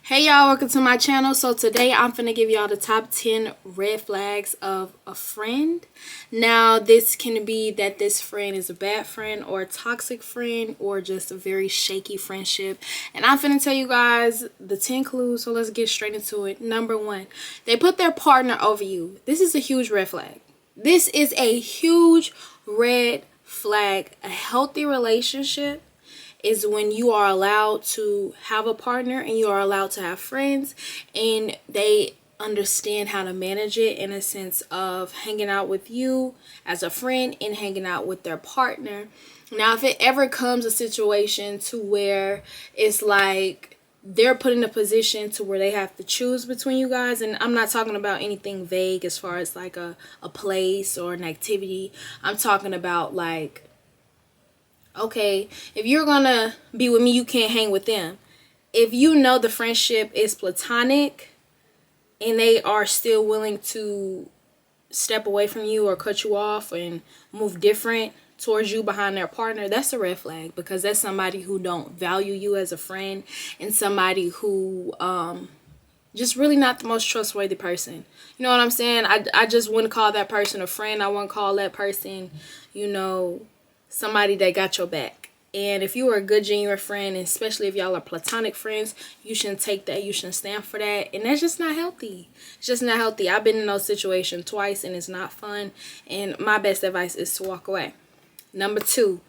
Hey y'all, welcome to my channel. So today I'm finna give y'all the top 10 red flags of a friend. Now this can be that this friend is a bad friend or a toxic friend or just a very shaky friendship. And I'm finna tell you guys the 10 clues, so let's get straight into it. Number 1, they put their partner over you. This is a huge red flag. This is a huge red flag. A healthy relationship is when you are allowed to have a partner and you are allowed to have friends and they understand how to manage it in a sense of hanging out with you as a friend and hanging out with their partner. Now, if it ever comes a situation to where it's like they're put in a position to where they have to choose between you guys, and I'm not talking about anything vague as far as like a place or an activity. I'm talking about like, okay, if you're gonna be with me, you can't hang with them. If you know the friendship is platonic and they are still willing to step away from you or cut you off and move different towards you behind their partner, that's a red flag, because that's somebody who don't value you as a friend and somebody who just really not the most trustworthy person. You know what I'm saying? I just wouldn't call that person a friend. I wouldn't call that person, somebody that got your back. And if you are a good, genuine friend, and especially if y'all are platonic friends, you shouldn't take that. You shouldn't stand for that. And that's just not healthy. It's just not healthy. I've been in those situations twice, and it's not fun. And my best advice is to walk away. Number 2,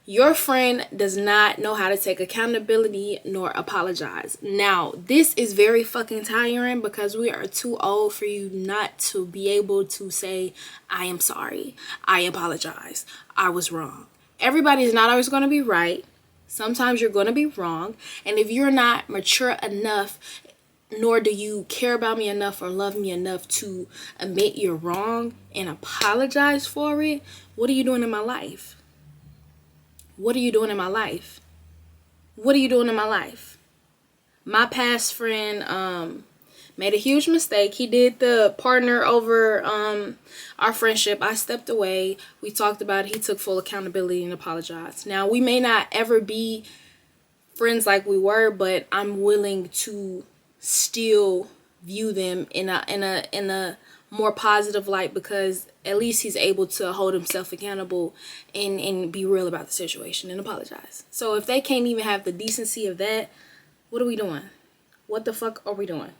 your friend does not know how to take accountability nor apologize. Now, this is very fucking tiring because we are too old for you not to be able to say, I am sorry, I apologize, I was wrong. Everybody is not always going to be right. Sometimes you're going to be wrong. And if you're not mature enough, nor do you care about me enough or love me enough to admit you're wrong and apologize for it, what are you doing in my life? What are you doing in my life? What are you doing in my life? My past friend made a huge mistake. He did the partner over our friendship. I stepped away. We talked about it. He took full accountability and apologized. Now, we may not ever be friends like we were, but I'm willing to still view them in a more positive light, because at least he's able to hold himself accountable and be real about the situation and apologize. So if they can't even have the decency of that, what are we doing? What the fuck are we doing?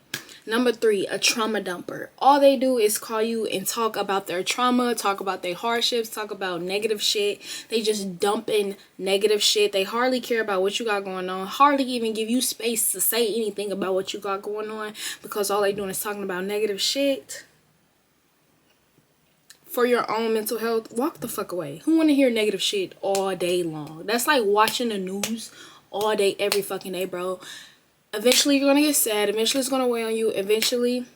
Number 3, a trauma dumper. All they do is call you and talk about their trauma, talk about their hardships, talk about negative shit. They just dump in negative shit. They hardly care about what you got going on, hardly even give you space to say anything about what you got going on, because all they doing is talking about negative shit. For your own mental health, walk the fuck away. Who want to hear negative shit all day long? That's like watching the news all day, every fucking day, bro. Eventually you're gonna get sad. Eventually it's gonna weigh on you. Eventually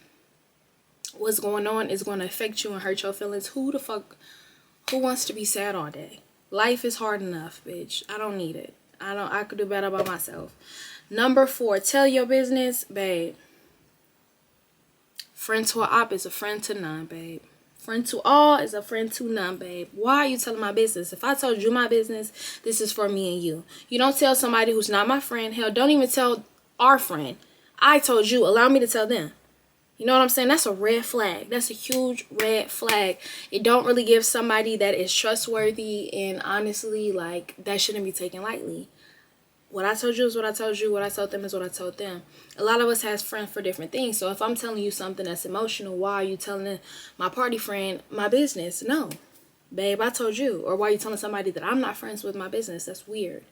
what's going on is gonna affect you and hurt your feelings. Who wants to be sad all day? Life is hard enough, bitch. I don't need it. I could do better by myself. Number 4, tell your business, babe. Friend to a op is a friend to none, babe. Friend to all is a friend to none, babe. Why are you telling my business? If I told you my business, this is for me and you. You don't tell somebody who's not my friend. Hell, don't even tell our friend. I told you, allow me to tell them. You know what I'm saying? That's a red flag. That's a huge red flag. It don't really give somebody that is trustworthy, and honestly, like, that shouldn't be taken lightly. What I told you is what I told you. What I told them is what I told them. A lot of us has friends for different things. So if I'm telling you something that's emotional, why are you telling my party friend my business? No. Babe, I told you. Or why are you telling somebody that I'm not friends with my business? That's weird.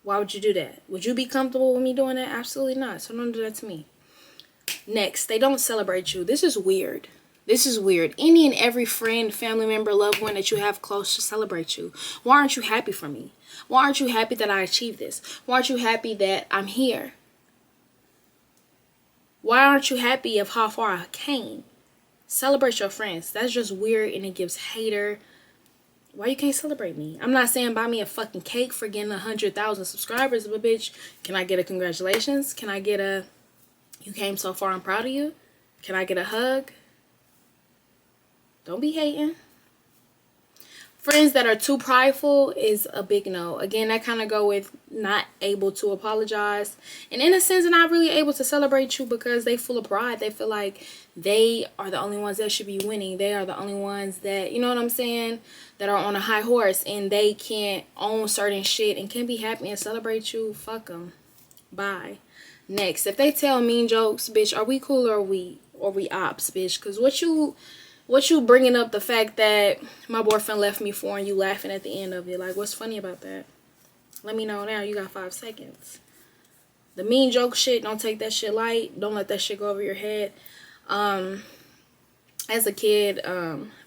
Why would you do that? Would you be comfortable with me doing that? Absolutely not. So don't do that to me. Next, they don't celebrate you. This is weird. This is weird. Any and every friend, family member, loved one that you have close to celebrate you. Why aren't you happy for me? Why aren't you happy that I achieved this? Why aren't you happy that I'm here? Why aren't you happy of how far I came? Celebrate your friends. That's just weird, and it gives hater. Why you can't celebrate me? I'm not saying buy me a fucking cake for getting 100,000 subscribers, but bitch, can I get a congratulations? Can I get a you came so far, I'm proud of you? Can I get a hug? Don't be hating. Friends that are too prideful is a big no. Again, that kind of go with not able to apologize. And in a sense, not really able to celebrate you because they full of pride. They feel like they are the only ones that should be winning. They are the only ones that, you know what I'm saying, that are on a high horse and they can't own certain shit and can't be happy and celebrate you. Fuck them. Bye. Next, if they tell mean jokes, bitch, are we cool or we ops, bitch? Because what you bringing up the fact that my boyfriend left me for and you laughing at the end of it? Like, what's funny about that? Let me know now. You got 5 seconds. The mean joke shit, don't take that shit light. Don't let that shit go over your head. As a kid,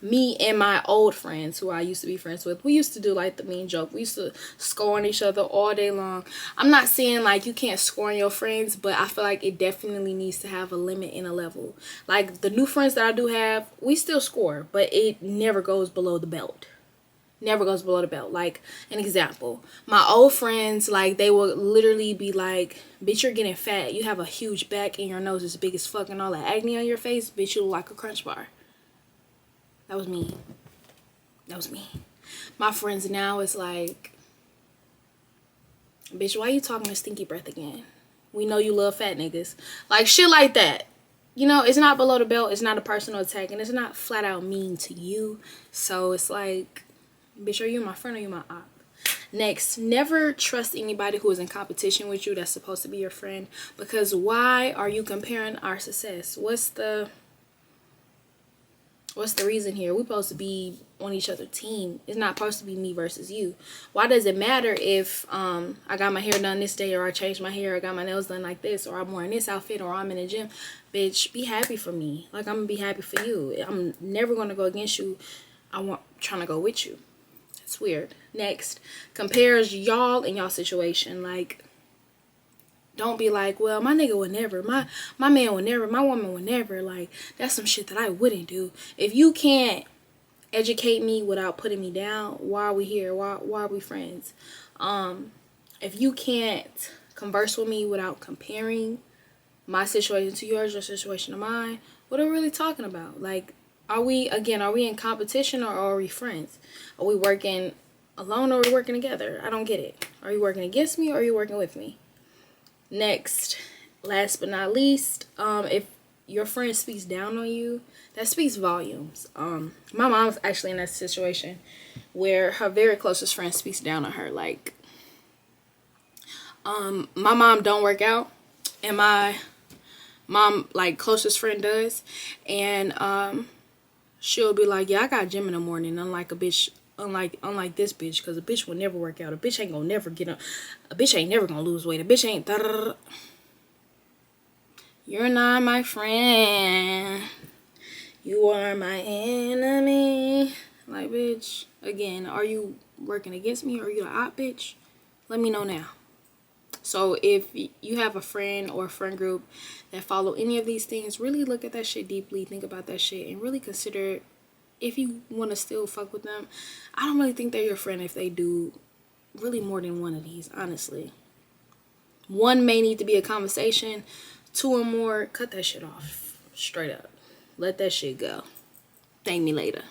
me and my old friends who I used to be friends with, we used to do like the mean joke. We used to score on each other all day long. I'm not saying like you can't score on your friends, but I feel like it definitely needs to have a limit and a level. Like the new friends that I do have, we still score, but it never goes below the belt. Never goes below the belt. Like an example, my old friends, like they will literally be like, bitch, you're getting fat, you have a huge back and your nose is big as fuck and all that acne on your face, bitch, you look like a Crunch bar. That was me. That was me. My friends now is like, bitch, why you talking to stinky breath again? We know you love fat niggas. Like shit like that. You know, it's not below the belt, it's not a personal attack, and it's not flat out mean to you. So it's like, bitch, are you my friend or you my op? Next, never trust anybody who is in competition with you that's supposed to be your friend. Because why are you comparing our success? What's the reason here? We're supposed to be on each other's team. It's not supposed to be me versus you. Why does it matter if I got my hair done this day, or I changed my hair, or I got my nails done like this, or I'm wearing this outfit, or I'm in the gym? Bitch, be happy for me. Like, I'm gonna be happy for you. I'm never gonna go against you. I'm trying to go with you. It's weird. Next, compares y'all and y'all situation. Like, don't be like, well, my nigga would never, my man would never, my woman would never. Like, that's some shit that I wouldn't do. If you can't educate me without putting me down, why are we here? Why are we friends? If you can't converse with me without comparing my situation to yours, your situation to mine, what are we really talking about? Like, are we in competition or are we friends? Are we working alone or are we working together? I don't get it. Are you working against me or are you working with me? Next, last but not least, if your friend speaks down on you, that speaks volumes. My mom's actually in that situation where her very closest friend speaks down on her. Like, my mom don't work out and my mom, like, closest friend does, and she'll be like, yeah, I got gym in the morning, unlike this bitch, because a bitch will never work out. A bitch ain't gonna never get up. A bitch ain't never gonna lose weight. A bitch ain't You're not my friend. You are my enemy. Like, bitch, again, are you working against me or are you an op, bitch? Let me know now. So if you have a friend or a friend group that follow any of these things, really look at that shit deeply, think about that shit, and really consider if you want to still fuck with them. I don't really think they're your friend if they do really more than one of these, honestly. One may need to be a conversation. 2 or more, cut that shit off. Straight up. Let that shit go. Thank me later.